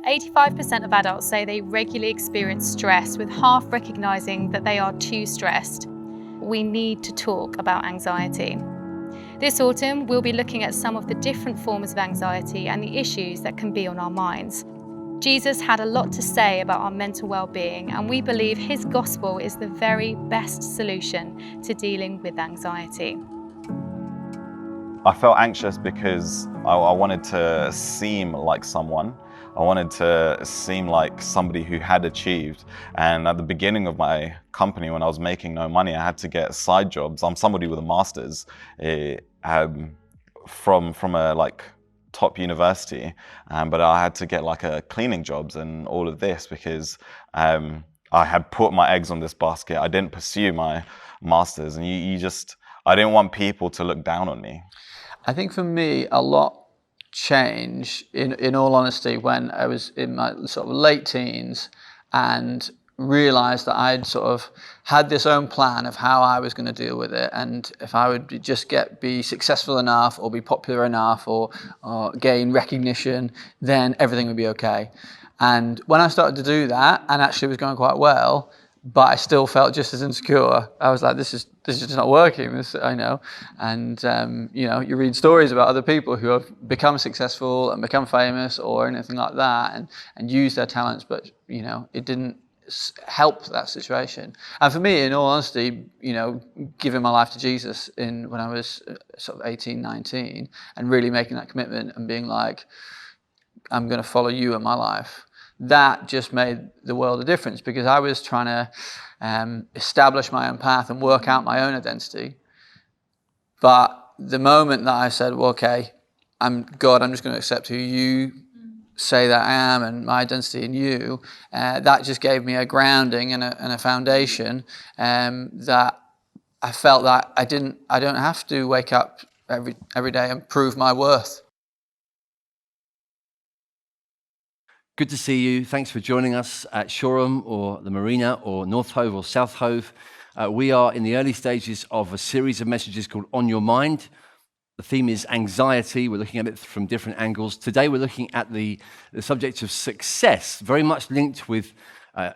85% of adults say they regularly experience stress, with half recognizing that they are too stressed. We need to talk about anxiety. This autumn, we'll be looking at some of the different forms of anxiety and the issues that can be on our minds. Jesus had a lot to say about our mental well-being, and we believe his gospel is the very best solution to dealing with anxiety. I felt anxious because I wanted to seem like someone. I wanted to seem like somebody who had achieved. And at the beginning of my company, when I was making no money, I had to get side jobs. I'm somebody with a master's from a top university, but I had to get cleaning jobs and all of this because I had put my eggs on this basket. I didn't pursue my master's, and I didn't want people to look down on me. I think for me, a lot changed, in all honesty, when I was in my sort of late teens and realized that I'd sort of had this own plan of how I was going to deal with it, and if I would just be successful enough or be popular enough or gain recognition, then everything would be okay. And when I started to do that, and actually was going quite well, but I still felt just as insecure, I was like, this is just not working, I know. And you read stories about other people who have become successful and become famous or anything like that, and use their talents, but it didn't help that situation. And for me, in all honesty, giving my life to Jesus when I was sort of 18, 19, and really making that commitment and being like, I'm going to follow you in my life, that just made the world a difference, because I was trying to establish my own path and work out my own identity. But the moment that I said, well, okay, I'm just going to accept who you say that I am and my identity in you, that just gave me a grounding and a foundation that I felt that I don't have to wake up every day and prove my worth. Good to see you. Thanks for joining us at Shoreham or the Marina or North Hove or South Hove. We are in the early stages of a series of messages called On Your Mind. The theme is anxiety. We're looking at it from different angles. Today we're looking at the subject of success, very much linked with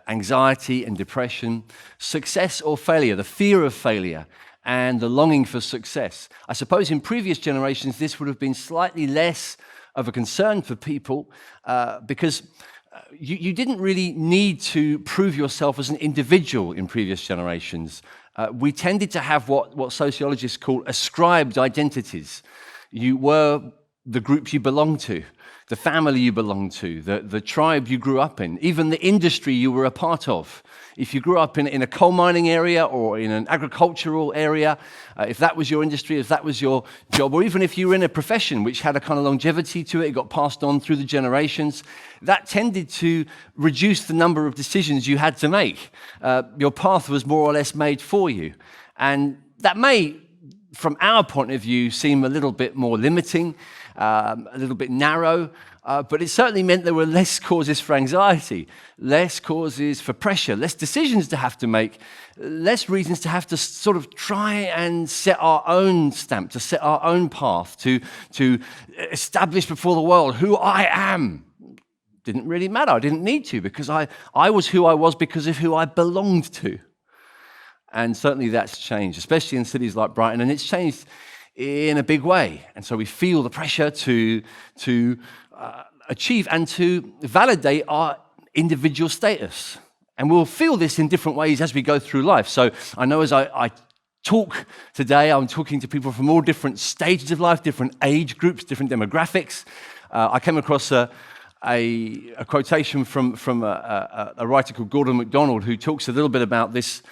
anxiety and depression. Success or failure, the fear of failure and the longing for success. I suppose in previous generations this would have been slightly less of a concern for people because you didn't really need to prove yourself as an individual in previous generations. We tended to have what sociologists call ascribed identities. You were the group you belonged to, the family you belonged to, the tribe you grew up in, even the industry you were a part of. If you grew up in a coal mining area or in an agricultural area, if that was your industry, if that was your job, or even if you were in a profession which had a kind of longevity to it, it got passed on through the generations, that tended to reduce the number of decisions you had to make. Your path was more or less made for you. And that may, from our point of view, seem a little bit more limiting, a little bit narrow, but it certainly meant there were less causes for anxiety, less causes for pressure, less decisions to have to make, less reasons to have to sort of try and set our own stamp, to set our own path, to establish before the world who I am. Didn't really matter. I didn't need to, because I was who I was because of who I belonged to. And certainly that's changed, especially in cities like Brighton, and it's changed in a big way. And so we feel the pressure to achieve and to validate our individual status. And we'll feel this in different ways as we go through life. So I know as I talk today, I'm talking to people from all different stages of life, different age groups, different demographics. I came across a quotation from a writer called Gordon MacDonald, who talks a little bit about this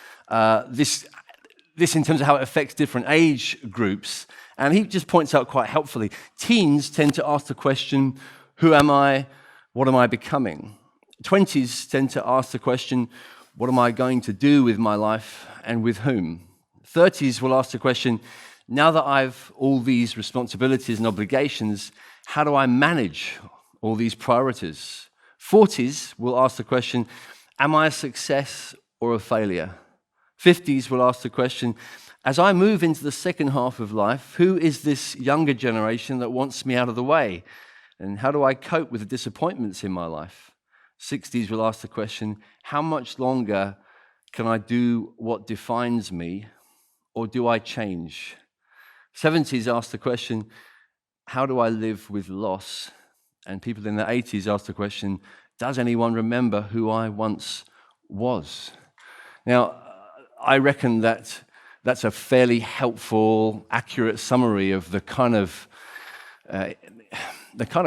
in terms of how it affects different age groups. And he just points out quite helpfully, teens tend to ask the question, who am I? What am I becoming? 20s tend to ask the question, what am I going to do with my life and with whom? 30s will ask the question, now that I've all these responsibilities and obligations, how do I manage all these priorities? 40s will ask the question, am I a success or a failure? 50s will ask the question, as I move into the second half of life, who is this younger generation that wants me out of the way? And how do I cope with the disappointments in my life? 60s will ask the question, how much longer can I do what defines me, or do I change? 70s ask the question, how do I live with loss? And people in the 80s ask the question, does anyone remember who I once was? Now, I reckon that that's a fairly helpful, accurate summary of the kind of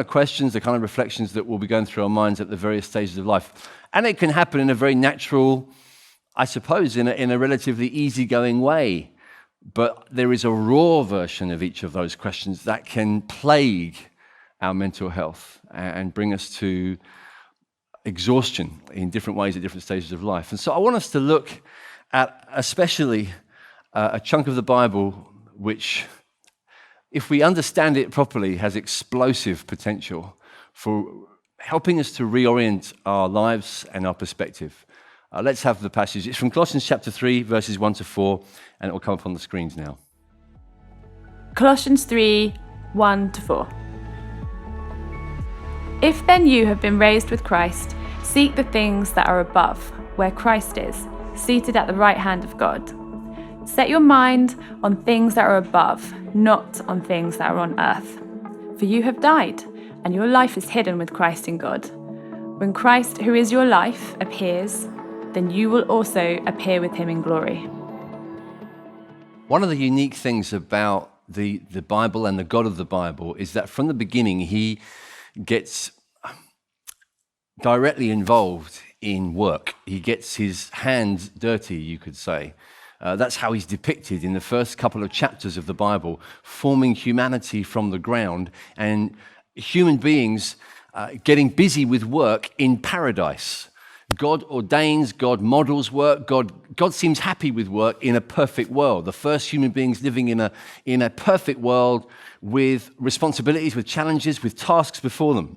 questions, the kind of reflections that will be going through our minds at the various stages of life. And it can happen in a very natural, I suppose, in a relatively easygoing way. But there is a raw version of each of those questions that can plague our mental health and bring us to exhaustion in different ways at different stages of life. And so I want us to look at especially a chunk of the Bible which, if we understand it properly, has explosive potential for helping us to reorient our lives and our perspective. Let's have the passage. It's from Colossians chapter 3, verses 1 to 4, and it will come up on the screens now. Colossians 3, 1 to 4. If then you have been raised with Christ, seek the things that are above, where Christ is, seated at the right hand of God. Set your mind on things that are above, not on things that are on earth. For you have died, and your life is hidden with Christ in God. When Christ, who is your life, appears, then you will also appear with him in glory. One of the unique things about the Bible and the God of the Bible is that from the beginning he gets directly involved in work. He gets his hands dirty, you could say. That's how he's depicted in the first couple of chapters of the Bible, forming humanity from the ground and human beings getting busy with work in paradise. God ordains, God models work, God seems happy with work in a perfect world. The first human beings living in a perfect world with responsibilities, with challenges, with tasks before them.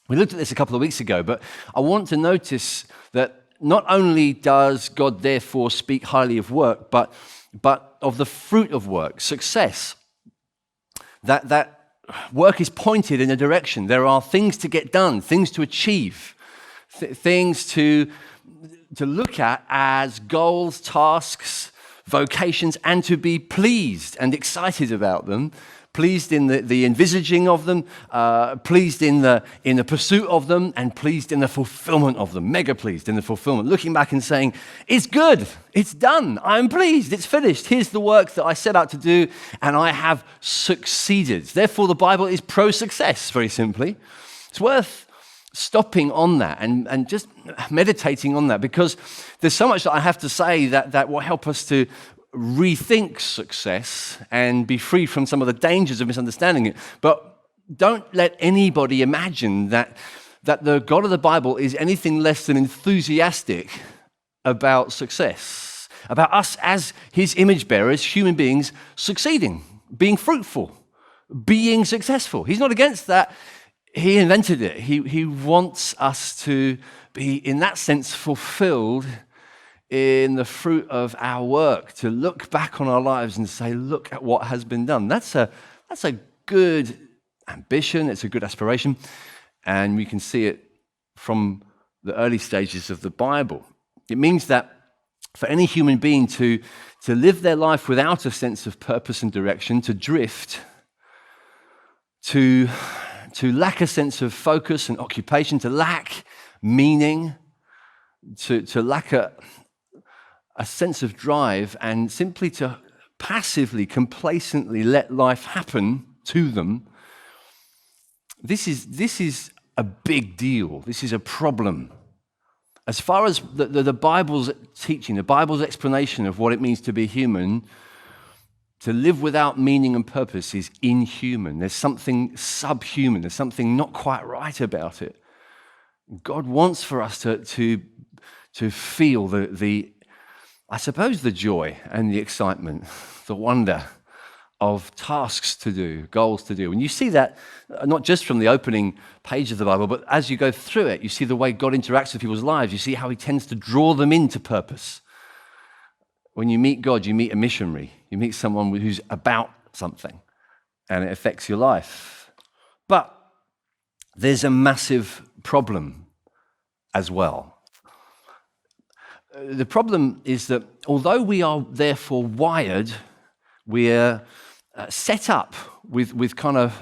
We looked at this a couple of weeks ago, but I want to notice that not only does God therefore speak highly of work, but of the fruit of work, success. That work is pointed in a direction. There are things to get done, things to achieve, things to look at as goals, tasks, vocations, and to be pleased and excited about them. Pleased in the envisaging of them, pleased in the pursuit of them, and pleased in the fulfillment of them. Mega pleased in the fulfillment. Looking back and saying, it's good, it's done, I'm pleased, it's finished. Here's the work that I set out to do, and I have succeeded. Therefore, the Bible is pro-success, very simply. It's worth stopping on that and just meditating on that, because there's so much that I have to say that will help us to rethink success and be free from some of the dangers of misunderstanding it. But don't let anybody imagine that the God of the Bible is anything less than enthusiastic about success, about us as his image bearers, human beings, succeeding, being fruitful, being successful. He's not against that. He invented it. He wants us to be, in that sense, fulfilled in the fruit of our work, to look back on our lives and say, look at what has been done. That's a good ambition, it's a good aspiration, and we can see it from the early stages of the Bible. It means that for any human being to live their life without a sense of purpose and direction, to drift, to lack a sense of focus and occupation, to lack meaning, to lack a sense of drive, and simply to passively, complacently let life happen to them, this is a big deal. This is a problem. As far as the Bible's teaching, the Bible's explanation of what it means to be human, to live without meaning and purpose is inhuman. There's something subhuman. There's something not quite right about it. God wants for us to feel I suppose the joy and the excitement, the wonder of tasks to do, goals to do. And you see that not just from the opening page of the Bible, but as you go through it, you see the way God interacts with people's lives. You see how he tends to draw them into purpose. When you meet God, you meet a missionary. You meet someone who's about something, and it affects your life. But there's a massive problem as well. The problem is that although we are therefore wired, we're set up with kind of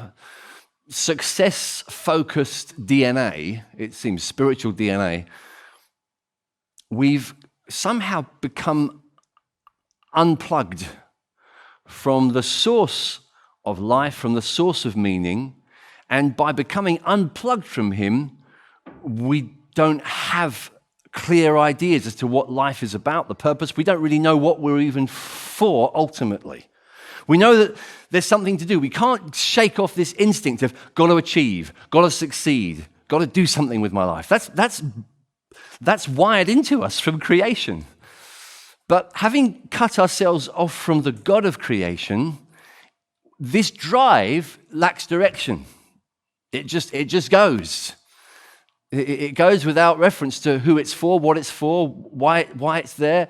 success-focused DNA, it seems spiritual DNA, we've somehow become unplugged from the source of life, from the source of meaning, and by becoming unplugged from him, we don't have clear ideas as to what life is about, the purpose. We don't really know what we're even for ultimately. We know that there's something to do. We can't shake off this instinct of got to achieve, got to succeed, got to do something with my life. That's wired into us from creation. But having cut ourselves off from the God of creation, this drive lacks direction. It just goes. It goes without reference to who it's for, what it's for, why it's there.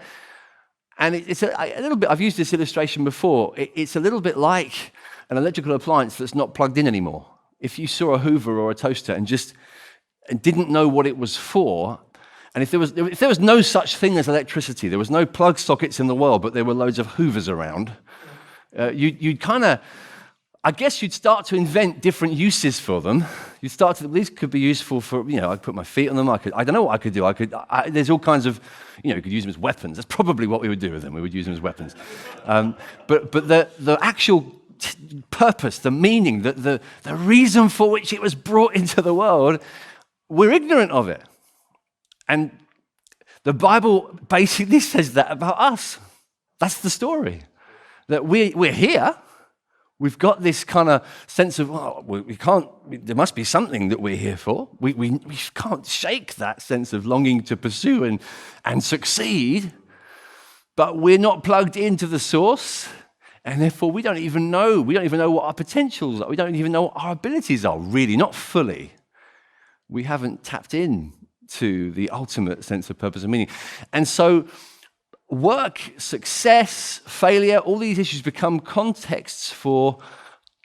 And it's a little bit, I've used this illustration before, it's a little bit like an electrical appliance that's not plugged in anymore. If you saw a Hoover or a toaster and didn't know what it was for, and if there was no such thing as electricity, there was no plug sockets in the world, but there were loads of Hoovers around, you'd kind of, I guess you'd start to invent different uses for them. You'd start to, these could be useful for, I'd put my feet on them. I don't know what I could do. There's all kinds of, you could use them as weapons. That's probably what we would do with them. We would use them as weapons. But the actual purpose, the meaning, the reason for which it was brought into the world, we're ignorant of it. And the Bible basically says that about us. That's the story. That we're here. We've got this kind of sense of, there must be something that we're here for. We can't shake that sense of longing to pursue and succeed, but we're not plugged into the source, and therefore we don't even know what our potentials are. We don't even know what our abilities are, really, not fully. We haven't tapped in to the ultimate sense of purpose and meaning. And so work, success, failure, all these issues become contexts for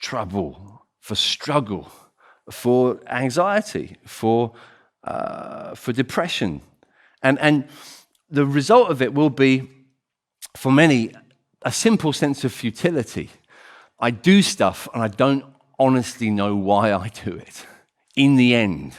trouble, for struggle, for anxiety, for depression. And the result of it will be, for many, a simple sense of futility. I do stuff and I don't honestly know why I do it. In the end,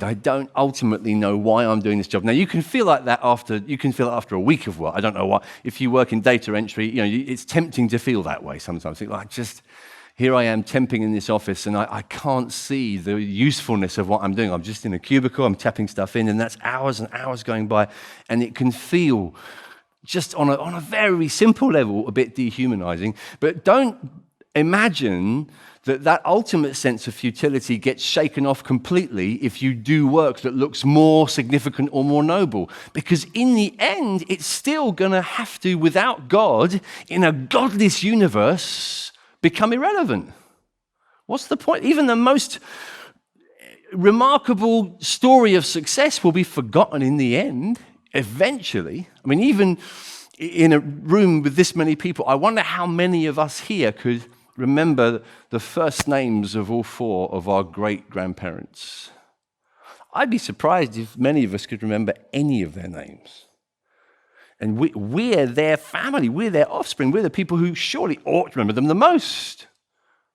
I don't ultimately know why I'm doing this job. Now, you can feel like that after a week of work. I don't know why. If you work in data entry, it's tempting to feel that way sometimes. Here I am temping in this office, and I can't see the usefulness of what I'm doing. I'm just in a cubicle, I'm tapping stuff in, and that's hours and hours going by, and it can feel, just on a very simple level, a bit dehumanizing. But don't imagine that ultimate sense of futility gets shaken off completely if you do work that looks more significant or more noble. Because in the end, it's still going to have to, without God, in a godless universe, become irrelevant. What's the point? Even the most remarkable story of success will be forgotten in the end, eventually. I mean, even in a room with this many people, I wonder how many of us here could remember the first names of all four of our great-grandparents. I'd be surprised if many of us could remember any of their names. And we're their family, we're their offspring, we're the people who surely ought to remember them the most.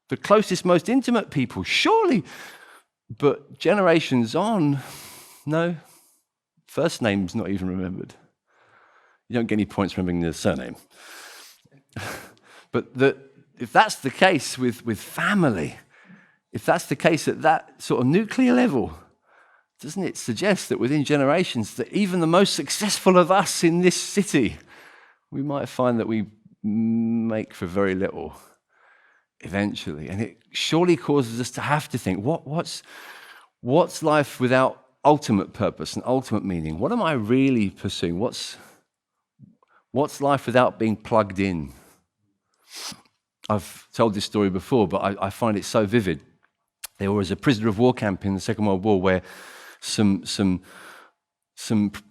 The closest, most intimate people, surely. But generations on, no, first name's not even remembered. You don't get any points remembering the surname. But if that's the case with family, if that's the case at that sort of nuclear level, doesn't it suggest that within generations, that even the most successful of us in this city, we might find that we make for very little eventually. And it surely causes us to have to think, what's life without ultimate purpose and ultimate meaning? What am I really pursuing? What's life without being plugged in? I've told this story before, but I find it so vivid. There was a prisoner of war camp in the Second World War where some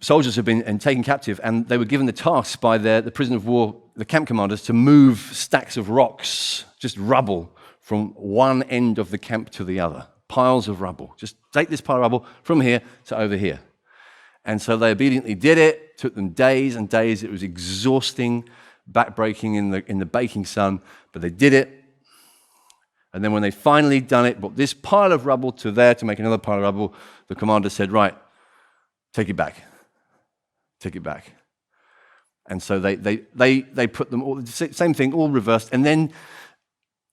soldiers had been taken captive, and they were given the task by the prisoner of war, the camp commanders, to move stacks of rocks, just rubble, from one end of the camp to the other, piles of rubble. Just take this pile of rubble from here to over here. And so they obediently did it. It took them days and days. It was exhausting, backbreaking in the baking sun, but they did it. And then when they finally done it, brought this pile of rubble to there to make another pile of rubble, the commander said, right, take it back. Take it back. And so they put them all, the same thing, all reversed. And then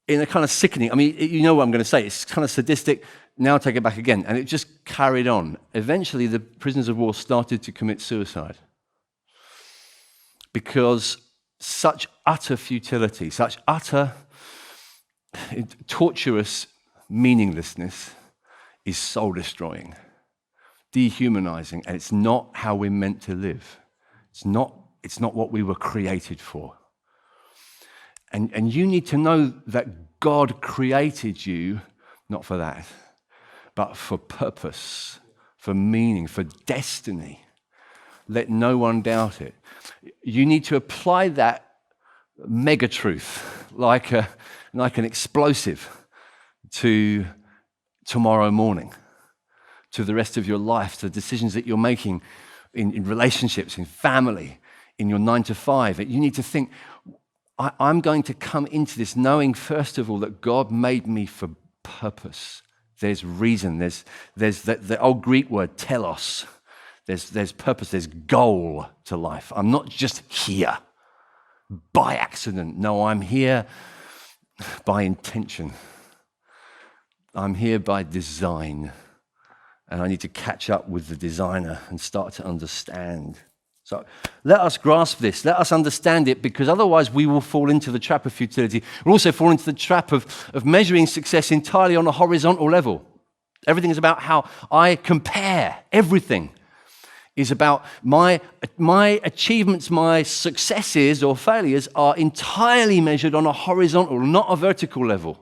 in a kind of sickening, I mean, you know what I'm going to say, it's kind of sadistic, now take it back again. And it just carried on. Eventually, the prisoners of war started to commit suicide because such utter futility, such utter torturous meaninglessness is soul-destroying, dehumanizing, and it's not how we're meant to live. It's not what we were created for. And you need to know that God created you not for that, but for purpose, for meaning, for destiny. Let no one doubt it. You need to apply that mega truth like an explosive to tomorrow morning, to the rest of your life, to the decisions that you're making in relationships, in family, in your 9 to 5. You need to think, I'm going to come into this knowing, first of all, that God made me for purpose. There's reason. There's the old Greek word, telos. There's purpose. There's goal to life. I'm not just here by accident. No, I'm here by intention. I'm here by design. And I need to catch up with the designer and start to understand. So let us grasp this, let us understand it, because otherwise we will fall into the trap of futility. We'll also fall into the trap of measuring success entirely on a horizontal level. Everything is about how I compare. Everything is about my achievements, my successes or failures are entirely measured on a horizontal, not a vertical level.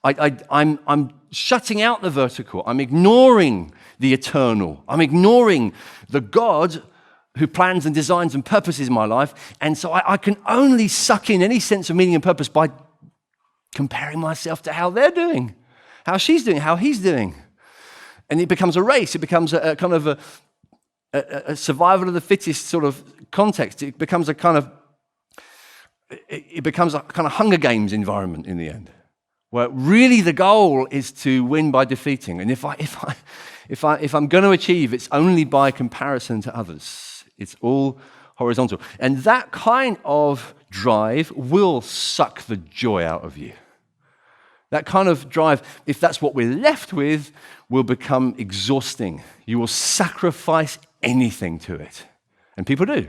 I'm shutting out the vertical. I'm ignoring the eternal. I'm ignoring the God who plans and designs and purposes my life. And so I can only suck in any sense of meaning and purpose by comparing myself to how they're doing, how she's doing, how he's doing. And it becomes a race. It becomes a kind of a survival of the fittest sort of context. It becomes a kind of Hunger Games environment in the end, where really the goal is to win by defeating. And if I'm going to achieve, it's only by comparison to others. It's all horizontal. And that kind of drive will suck the joy out of you. That kind of drive, if that's what we're left with, will become exhausting. You will sacrifice anything to it. And people do.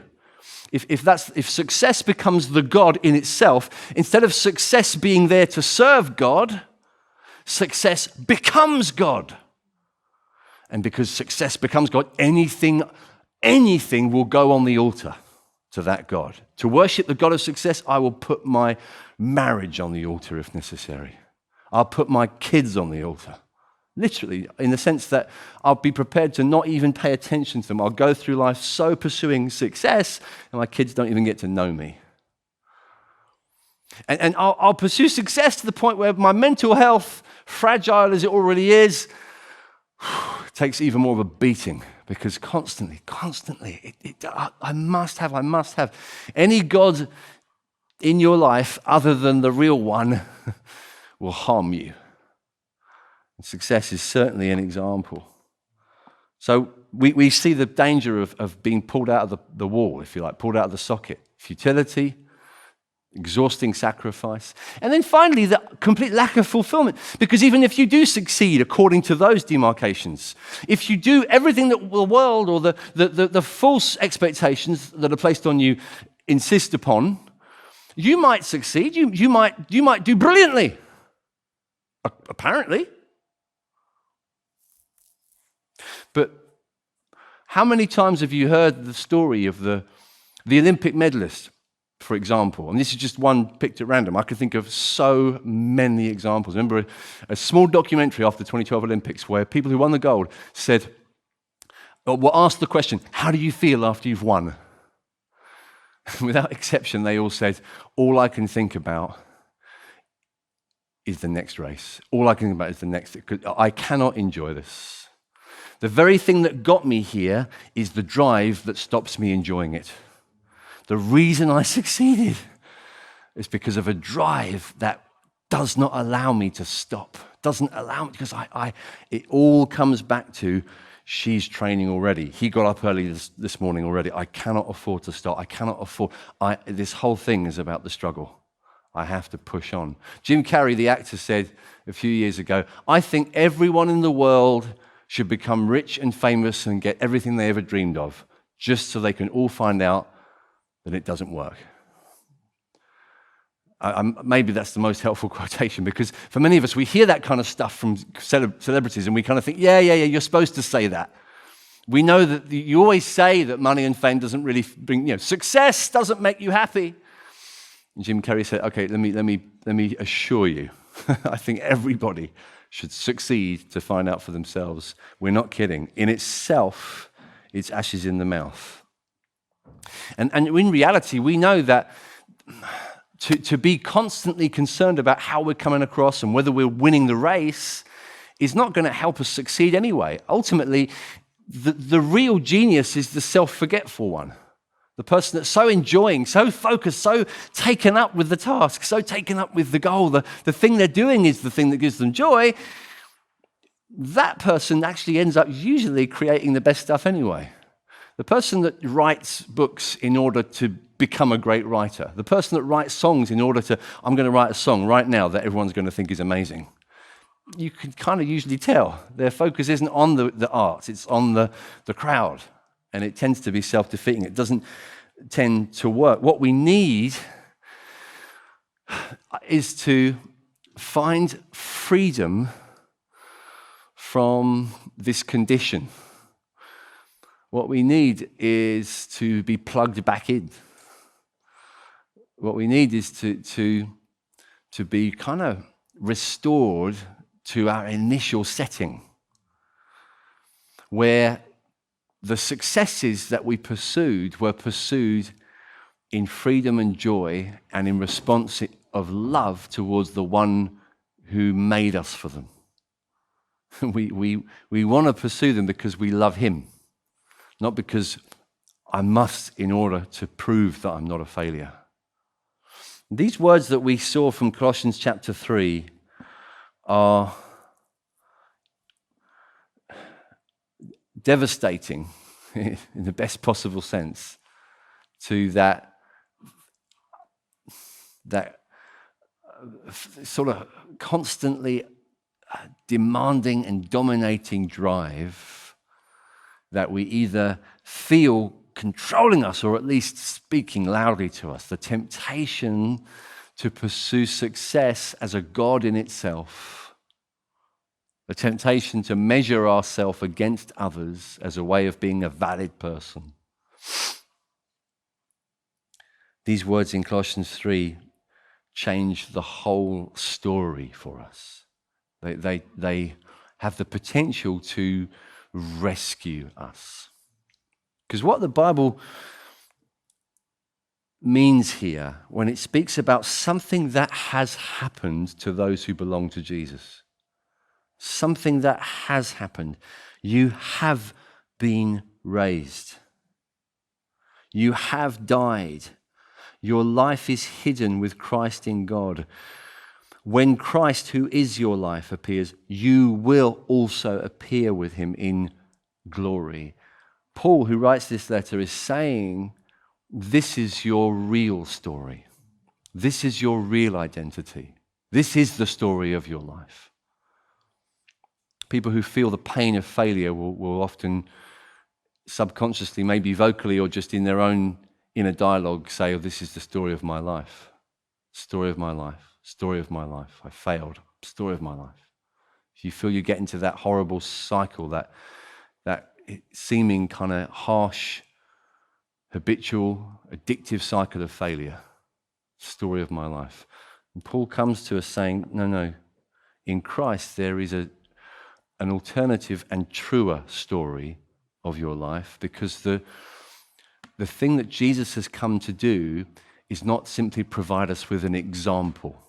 If success becomes the God in itself, instead of success being there to serve God, success becomes God. And because success becomes God, anything will go on the altar to that God. To worship the God of success, I will put my marriage on the altar if necessary. I'll put my kids on the altar. Literally, in the sense that I'll be prepared to not even pay attention to them. I'll go through life so pursuing success, and my kids don't even get to know me. And I'll pursue success to the point where my mental health, fragile as it already is, takes even more of a beating. Because constantly, I must have. Any God in your life other than the real one will harm you. And success is certainly an example. So we see the danger of being pulled out of the wall, if you like, pulled out of the socket. Futility, exhausting sacrifice. And then finally, the complete lack of fulfillment. Because even if you do succeed according to those demarcations, if you do everything that the world or the false expectations that are placed on you insist upon, you might succeed, you might do brilliantly. Apparently. But how many times have you heard the story of the Olympic medalist, for example? And this is just one picked at random. I could think of so many examples. I remember a small documentary after the 2012 Olympics where people who won the gold were asked the question, how do you feel after you've won? Without exception, they all said, all I can think about is the next race. All I can think about is the next. I cannot enjoy this. The very thing that got me here is the drive that stops me enjoying it. The reason I succeeded is because of a drive that does not allow me to stop. Doesn't allow me, because it all comes back to she's training already. He got up early this morning already. I cannot afford to stop. I cannot afford. This whole thing is about the struggle. I have to push on. Jim Carrey, the actor, said a few years ago, I think everyone in the world should become rich and famous and get everything they ever dreamed of, just so they can all find out that it doesn't work. Maybe that's the most helpful quotation, because for many of us, we hear that kind of stuff from celebrities and we kind of think, yeah, you're supposed to say that. We know that you always say that money and fame doesn't really bring, success doesn't make you happy. And Jim Carrey said, okay, let me assure you, I think everybody should succeed to find out for themselves. We're not kidding. In itself, it's ashes in the mouth. And in reality, we know that to be constantly concerned about how we're coming across and whether we're winning the race is not going to help us succeed anyway. Ultimately, the real genius is the self-forgetful one. The person that's so enjoying, so focused, so taken up with the task, so taken up with the goal, the thing they're doing is the thing that gives them joy. That person actually ends up usually creating the best stuff anyway. The person that writes books in order to become a great writer, the person that writes songs in order to, I'm going to write a song right now that everyone's going to think is amazing. You can kind of usually tell their focus isn't on the art, it's on the crowd. And it tends to be self-defeating. It doesn't tend to work. What we need is to find freedom from this condition. What we need is to be plugged back in. What we need is to be kind of restored to our initial setting, where the successes that we pursued were pursued in freedom and joy and in response of love towards the one who made us for them. We want to pursue them because we love him, not because I must in order to prove that I'm not a failure. These words that we saw from Colossians chapter 3 are devastating in the best possible sense to that sort of constantly demanding and dominating drive that we either feel controlling us or at least speaking loudly to us. The temptation to pursue success as a god in itself. The temptation to measure ourselves against others as a way of being a valid person. These words in Colossians 3 change the whole story for us. They have the potential to rescue us. Because what the Bible means here, when it speaks about something that has happened to those who belong to Jesus, something that has happened. You have been raised. You have died. Your life is hidden with Christ in God. When Christ, who is your life, appears, you will also appear with him in glory. Paul, who writes this letter, is saying, this is your real story. This is your real identity. This is the story of your life. People who feel the pain of failure will often subconsciously, maybe vocally or just in their own inner dialogue, say, oh, this is the story of my life. Story of my life. Story of my life. I failed. Story of my life. If you feel you get into that horrible cycle, that seeming kind of harsh, habitual, addictive cycle of failure, story of my life. And Paul comes to us saying, no, in Christ there is an alternative and truer story of your life, because the thing that Jesus has come to do is not simply provide us with an example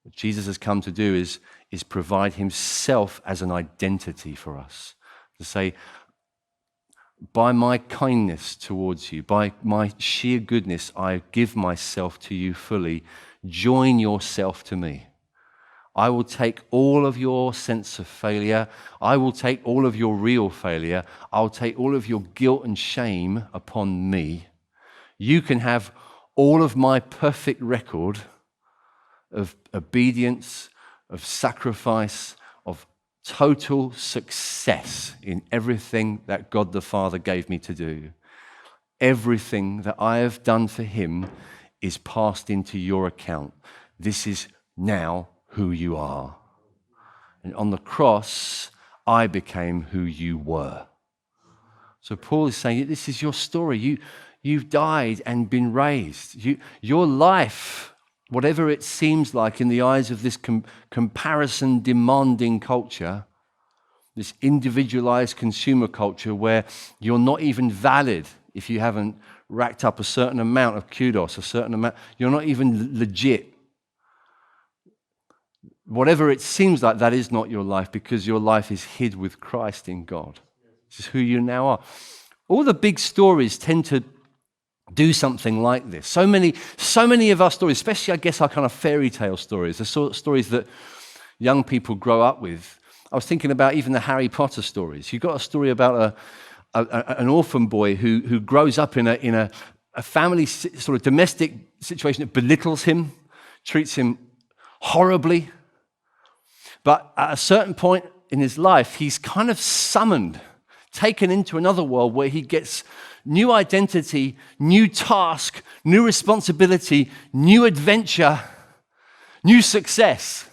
What Jesus has come to do is provide himself as an identity for us. To say, by my kindness towards you, by my sheer goodness, I give myself to you fully. Join yourself to me. I will take all of your sense of failure. I will take all of your real failure. I'll take all of your guilt and shame upon me. You can have all of my perfect record of obedience, of sacrifice, of total success in everything that God the Father gave me to do. Everything that I have done for him is passed into your account. This is now who you are. And on the cross, I became who you were. So Paul is saying, this is your story. You've died and been raised. Your life, whatever it seems like in the eyes of this comparison-demanding culture, this individualized consumer culture where you're not even valid if you haven't racked up a certain amount of kudos, a certain amount, you're not even legit. Whatever it seems like, that is not your life, because your life is hid with Christ in God. This is who you now are. All the big stories tend to do something like this. So many of our stories, especially I guess our kind of fairy tale stories, the sort of stories that young people grow up with. I was thinking about even the Harry Potter stories. You've got a story about an orphan boy who grows up in a family sort of domestic situation that belittles him, treats him horribly. But at a certain point in his life, he's kind of summoned, taken into another world where he gets new identity, new task, new responsibility, new adventure, new success.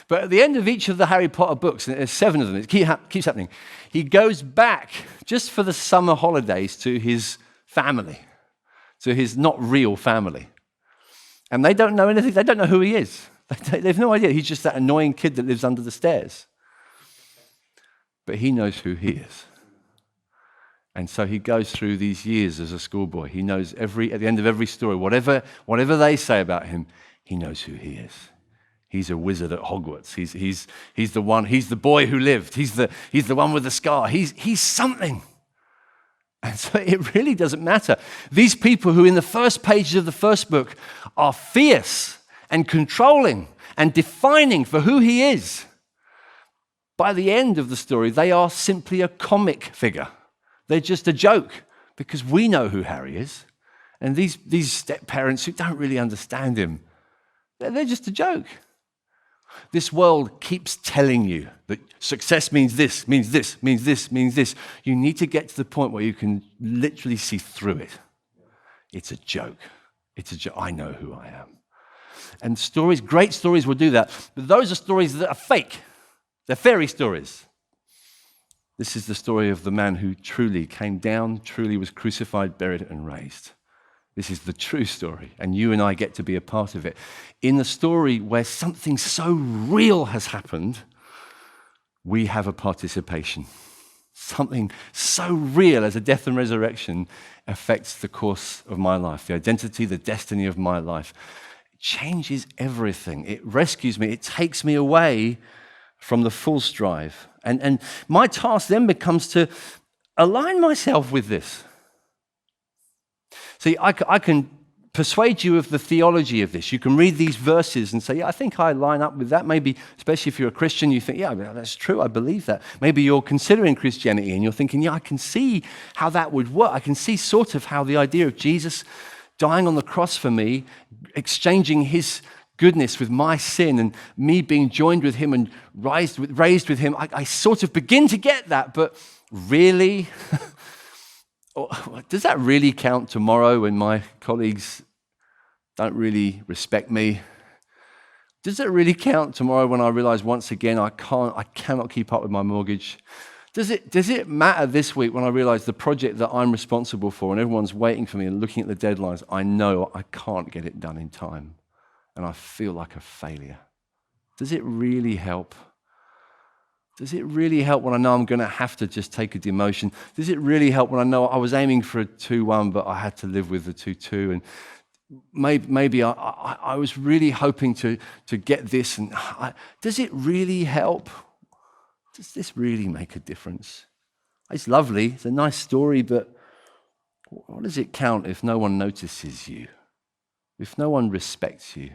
But at the end of each of the Harry Potter books, and there's 7 of them, it keeps happening, he goes back just for the summer holidays to his family, to his not real family. And they don't know anything, they don't know who he is. They have no idea. He's just that annoying kid that lives under the stairs. But he knows who he is. And so he goes through these years as a schoolboy. He knows at the end of every story, whatever they say about him, he knows who he is. He's a wizard at Hogwarts. He's the one. He's the boy who lived. He's the one with the scar. He's something. And so it really doesn't matter. These people who in the first pages of the first book are fierce and controlling and defining for who he is, by the end of the story, they are simply a comic figure. They're just a joke, because we know who Harry is. And these step-parents who don't really understand him, they're just a joke. This world keeps telling you that success means this, means this, means this, means this. You need to get to the point where you can literally see through it. It's a joke. It's a joke. I know who I am. And stories, great stories will do that. But those are stories that are fake. They're fairy stories. This is the story of the man who truly came down, truly was crucified, buried, and raised. This is the true story, and you and I get to be a part of it. In the story where something so real has happened, we have a participation. Something so real as a death and resurrection affects the course of my life, the identity, the destiny of my life. It changes everything. It rescues me. It takes me away from the false drive. And my task then becomes to align myself with this. See, I can persuade you of the theology of this. You can read these verses and say, yeah, I think I line up with that. Maybe, especially if you're a Christian, you think, yeah, that's true, I believe that. Maybe you're considering Christianity and you're thinking, yeah, I can see how that would work. I can see sort of how the idea of Jesus dying on the cross for me, exchanging his goodness with my sin and me being joined with him and raised with him, I sort of begin to get that, but really? Does that really count tomorrow when my colleagues don't really respect me? Does it really count tomorrow when I realize once again I cannot keep up with my mortgage? Does it matter this week when I realize the project that I'm responsible for and everyone's waiting for me and looking at the deadlines, I know I can't get it done in time and I feel like a failure? Does it really help? Does it really help when I know I'm going to have to just take a demotion? Does it really help when I know I was aiming for a 2-1, but I had to live with the 2-2? And maybe I was really hoping to get this, and does it really help? Does this really make a difference? It's lovely, it's a nice story, but what does it count if no one notices you? If no one respects you?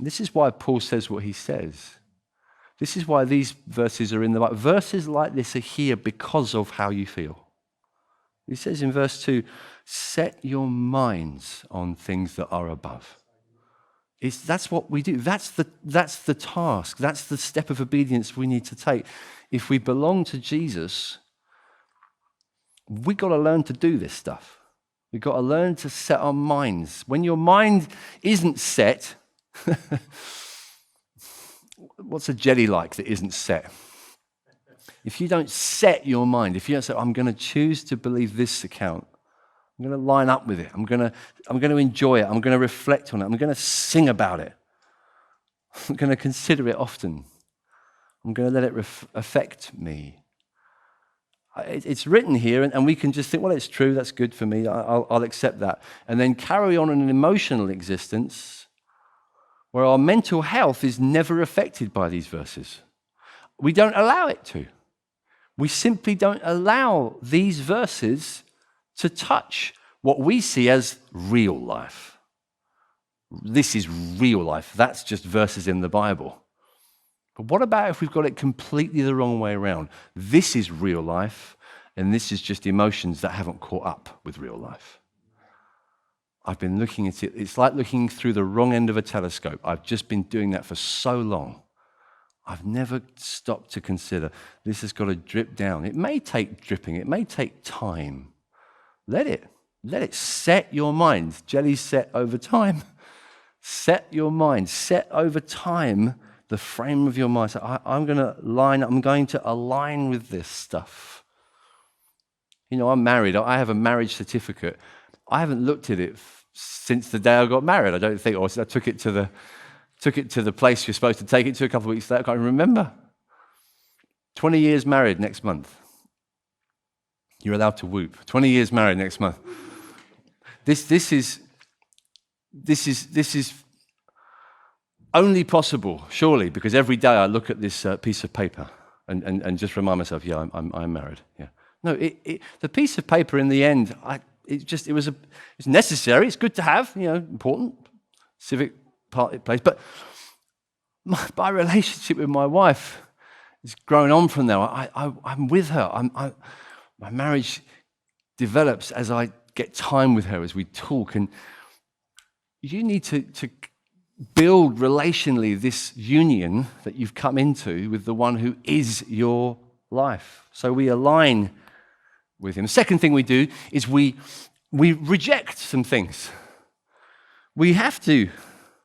This is why Paul says what he says. This is why these verses are in the Bible. Verses like this are here because of how you feel. He says in verse 2, set your minds on things that are above. That's what we do. That's the task. That's the step of obedience we need to take. If we belong to Jesus, we've got to learn to do this stuff. We've got to learn to set our minds. When your mind isn't set, what's a jelly like that isn't set? If you don't set your mind, if you don't say, I'm going to choose to believe this account, I'm going to line up with it, I'm going to enjoy it, I'm going to reflect on it, I'm going to sing about it, I'm going to consider it often, I'm going to let it affect me. It's written here, and we can just think, well, it's true, that's good for me, I'll accept that. And then carry on in an emotional existence where our mental health is never affected by these verses. We don't allow it to. We simply don't allow these verses to touch what we see as real life. This is real life. That's just verses in the Bible. But what about if we've got it completely the wrong way around? This is real life, and this is just emotions that haven't caught up with real life. I've been looking at it. It's like looking through the wrong end of a telescope. I've just been doing that for so long. I've never stopped to consider this has got to drip down. It may take dripping. It may take time. Let it set your mind. Jelly's set over time. Set your mind. Set over time the frame of your mind. So I'm going to align with this stuff. You know, I'm married. I have a marriage certificate. I haven't looked at it since the day I got married, I don't think, or I took it to the place you're supposed to take it to a couple of weeks later. I can't remember. 20 years married next month. You're allowed to whoop. 20 years married next month. This is only possible, surely, because every day I look at this piece of paper and just remind myself, yeah, I'm married. Yeah. No, the piece of paper in the end, it's necessary. It's good to have, important civic place. But my relationship with my wife is growing on from there. I'm with her. My marriage develops as I get time with her, as we talk. And you need to build relationally this union that you've come into with the one who is your life. So we align with him. The second thing we do is we reject some things. We have to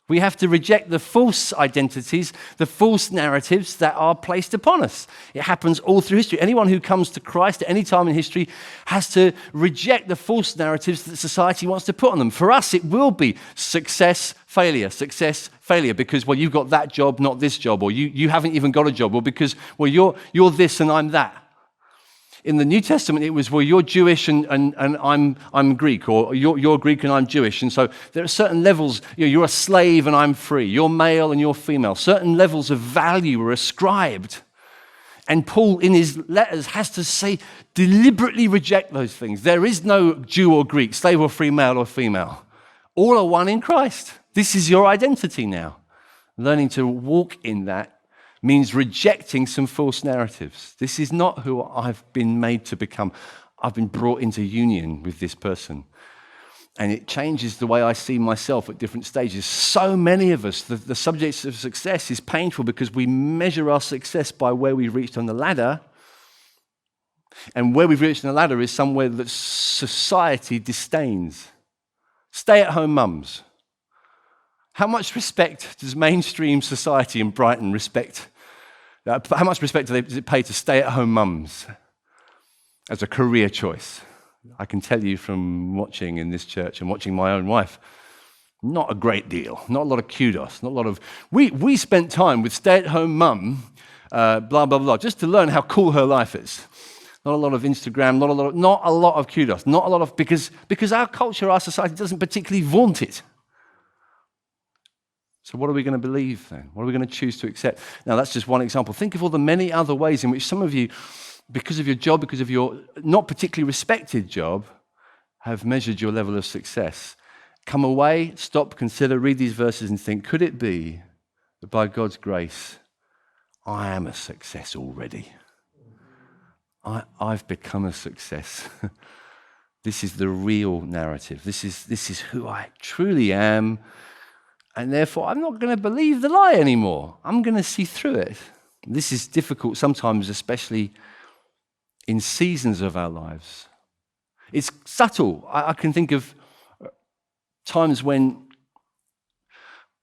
reject the false identities, the false narratives that are placed upon us. It happens all through history. Anyone who comes to Christ at any time in history has to reject the false narratives that society wants to put on them. For us, it will be success, failure, because, well, you've got that job, not this job, or you haven't even got a job, or because, well, you're this and I'm that. In the New Testament, it was, well, you're Jewish and I'm Greek, or you're Greek and I'm Jewish. And so there are certain levels, you're a slave and I'm free. You're male and you're female. Certain levels of value are ascribed. And Paul, in his letters, has to say, deliberately reject those things. There is no Jew or Greek, slave or free, male or female. All are one in Christ. This is your identity now. Learning to walk in that means rejecting some false narratives. This is not who I've been made to become. I've been brought into union with this person. And it changes the way I see myself at different stages. So many of us, the subject of success is painful because we measure our success by where we reached on the ladder. And where we've reached on the ladder is somewhere that society disdains. Stay-at-home mums. How much respect does mainstream society in Brighton respect? How much respect does it pay to stay-at-home mums as a career choice? I can tell you from watching in this church and watching my own wife, not a great deal, not a lot of kudos, not a lot of... We spent time with stay-at-home mum, blah, blah, blah, just to learn how cool her life is. not a lot of Instagram, not a lot of kudos, not a lot of, because our culture, our society doesn't particularly vaunt it. So what are we going to believe then? What are we going to choose to accept? Now, that's just one example. Think of all the many other ways in which some of you, because of your job, because of your not particularly respected job, have measured your level of success. Come away, stop, consider, read these verses and think, could it be that by God's grace, I am a success already? I've become a success. This is the real narrative. This is who I truly am. And therefore, I'm not going to believe the lie anymore. I'm going to see through it. This is difficult sometimes, especially in seasons of our lives. It's subtle. I can think of times when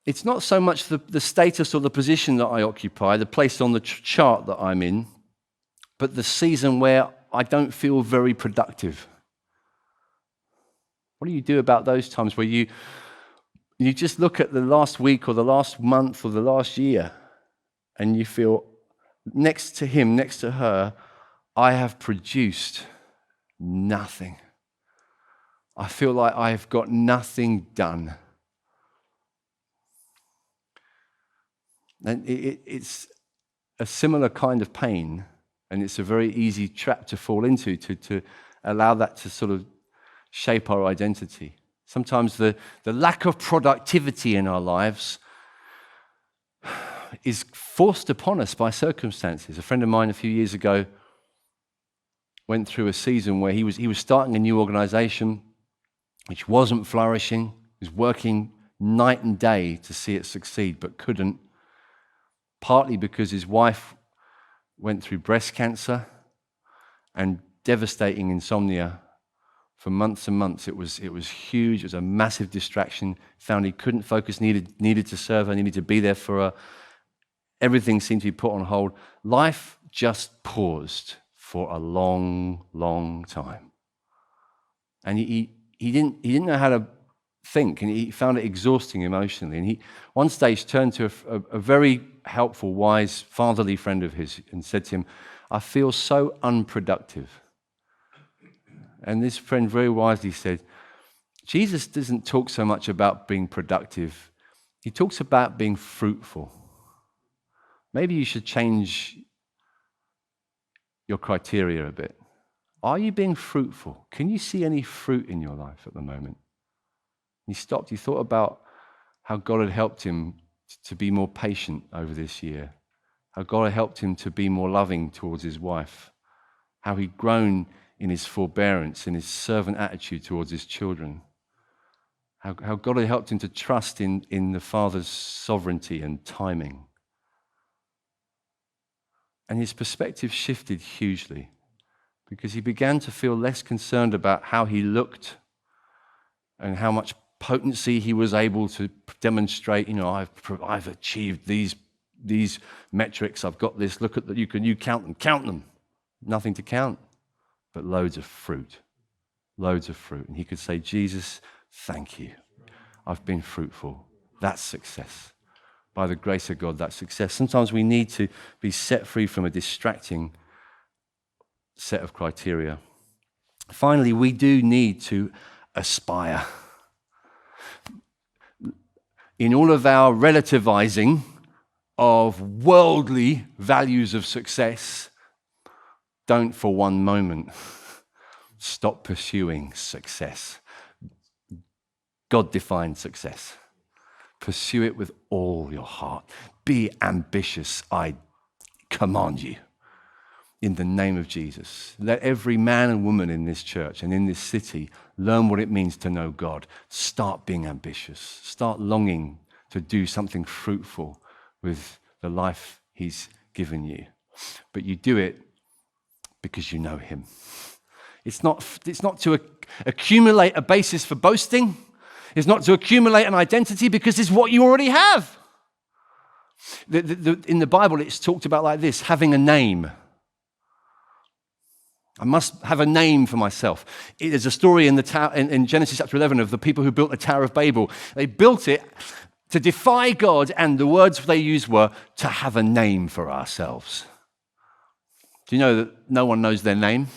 it's not so much the status or the position that I occupy, the place on the chart that I'm in, but the season where I don't feel very productive. What do you do about those times where you just look at the last week or the last month or the last year and you feel next to him, next to her, I have produced nothing. I feel like I've got nothing done. And it's a similar kind of pain, and it's a very easy trap to fall into, to allow that to sort of shape our identity. Sometimes the lack of productivity in our lives is forced upon us by circumstances. A friend of mine a few years ago went through a season where he was starting a new organization which wasn't flourishing. He was working night and day to see it succeed, but couldn't, partly because his wife went through breast cancer and devastating insomnia for months and months. It was huge. It was a massive distraction. Found he couldn't focus, needed to serve her, needed to be there for her. Everything seemed to be put on hold. Life just paused for a long, long time. And he didn't know how to think, and he found it exhausting emotionally. And he, one stage, turned to a very helpful, wise, fatherly friend of his and said to him, I feel so unproductive. And this friend very wisely said, Jesus doesn't talk so much about being productive. He talks about being fruitful. Maybe you should change your criteria a bit. Are you being fruitful? Can you see any fruit in your life at the moment? He stopped. He thought about how God had helped him to be more patient over this year, how God had helped him to be more loving towards his wife, how he'd grown in his forbearance, in his servant attitude towards his children, how God had helped him to trust in the Father's sovereignty and timing. And his perspective shifted hugely because he began to feel less concerned about how he looked and how much potency he was able to demonstrate. You know, I've achieved these metrics. I've got this. Look at that. You count them. Nothing to count, but loads of fruit. And he could say, Jesus, thank you. I've been fruitful. That's success. By the grace of God, that's success. Sometimes we need to be set free from a distracting set of criteria. Finally, we do need to aspire. In all of our relativizing of worldly values of success, don't for one moment stop pursuing success. God-defined success. Pursue it with all your heart. Be ambitious, I command you. In the name of Jesus. Let every man and woman in this church and in this city learn what it means to know God. Start being ambitious. Start longing to do something fruitful with the life He's given you. But you do it because you know Him. It's not to accumulate a basis for boasting. It's not to accumulate an identity, because it's what you already have. In the Bible, it's talked about like this: having a name. I must have a name for myself. There's a story in Genesis chapter 11 of the people who built the Tower of Babel. They built it to defy God, and the words they used were to have a name for ourselves. Do you know that no one knows their name?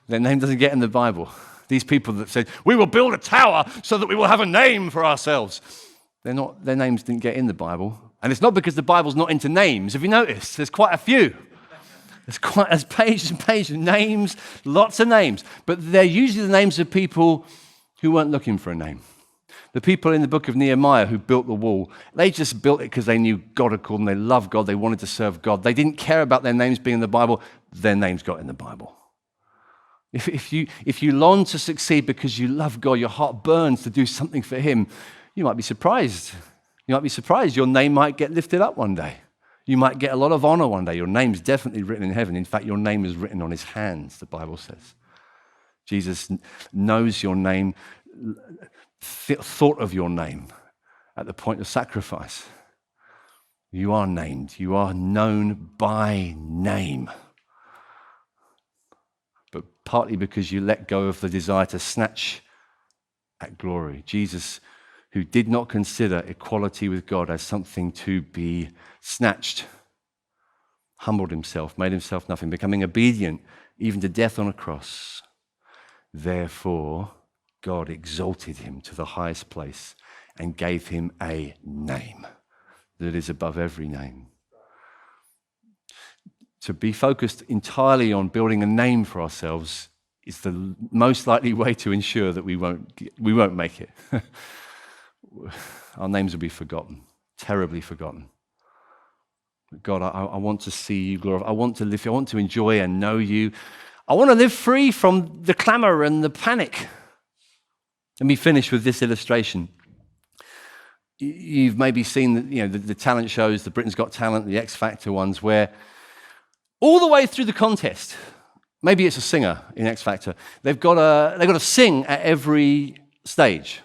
Their name doesn't get in the Bible. These people that said, we will build a tower so that we will have a name for ourselves. Their names didn't get in the Bible. And it's not because the Bible's not into names. Have you noticed? There's quite a few. There's pages and pages of names, lots of names. But they're usually the names of people who weren't looking for a name. The people in the book of Nehemiah who built the wall, they just built it because they knew God had called them. They loved God. They wanted to serve God. They didn't care about their names being in the Bible. Their names got in the Bible. If you long to succeed because you love God, your heart burns to do something for Him, you might be surprised. You might be surprised. Your name might get lifted up one day. You might get a lot of honor one day. Your name's definitely written in heaven. In fact, your name is written on His hands, the Bible says. Jesus knows your name, thought of your name at the point of sacrifice. You are named. You are known by name. But partly because you let go of the desire to snatch at glory. Jesus, who did not consider equality with God as something to be snatched, humbled Himself, made Himself nothing, becoming obedient even to death on a cross. Therefore, God exalted Him to the highest place and gave Him a name that is above every name. To be focused entirely on building a name for ourselves is the most likely way to ensure that we won't make it. Our names will be forgotten, terribly forgotten. But God, I want to see You glorified. I want to live. I want to enjoy and know You. I want to live free from the clamor and the panic. Let me finish with this illustration. You've maybe seen the talent shows, the Britain's Got Talent, the X Factor ones, where all the way through the contest, maybe it's a singer in X Factor, they've got to sing at every stage.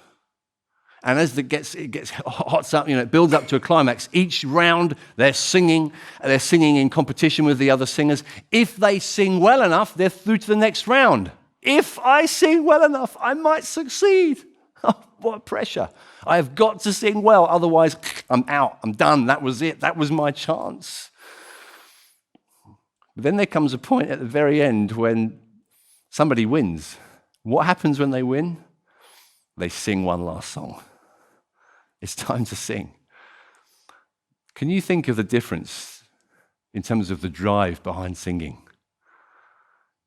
And as it gets hot up, it builds up to a climax. Each round, they're singing in competition with the other singers. If they sing well enough, they're through to the next round. If I sing well enough, I might succeed. Oh, what pressure. I have got to sing well, otherwise I'm out, I'm done, that was it, that was my chance. But then there comes a point at the very end when somebody wins. What happens when they win? They sing one last song. It's time to sing. Can you think of the difference in terms of the drive behind singing?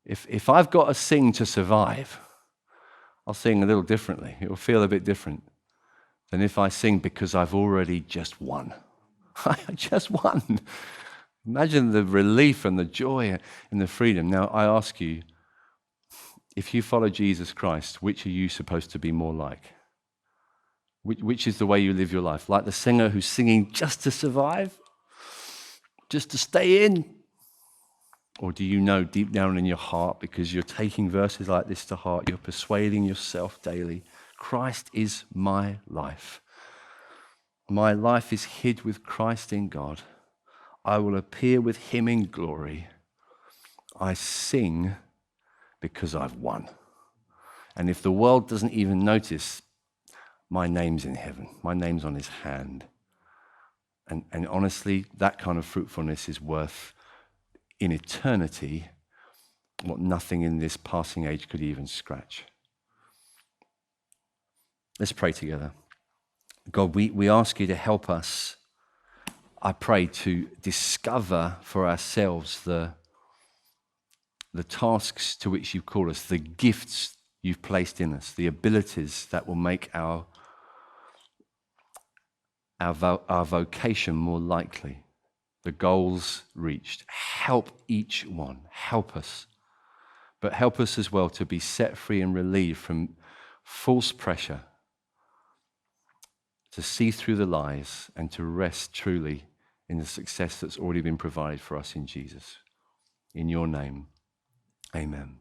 If I've got to sing to survive, I'll sing a little differently. It will feel a bit different than if I sing because I've already just won. I just won. Imagine the relief and the joy and the freedom. Now, I ask you, if you follow Jesus Christ, which are you supposed to be more like? Which is the way you live your life? Like the singer who's singing just to survive? Just to stay in? Or do you know deep down in your heart, because you're taking verses like this to heart, you're persuading yourself daily, Christ is my life. My life is hid with Christ in God. I will appear with Him in glory. I sing because I've won. And if the world doesn't even notice, my name's in heaven. My name's on His hand. And honestly, that kind of fruitfulness is worth, in eternity, what nothing in this passing age could even scratch. Let's pray together. God, we ask You to help us, I pray, to discover for ourselves the tasks to which You've called us, the gifts You've placed in us, the abilities that will make our vocation more likely, the goals reached. Help each one. Help us. But help us as well to be set free and relieved from false pressure, to see through the lies and to rest truly in the success that's already been provided for us in Jesus. In Your name, amen.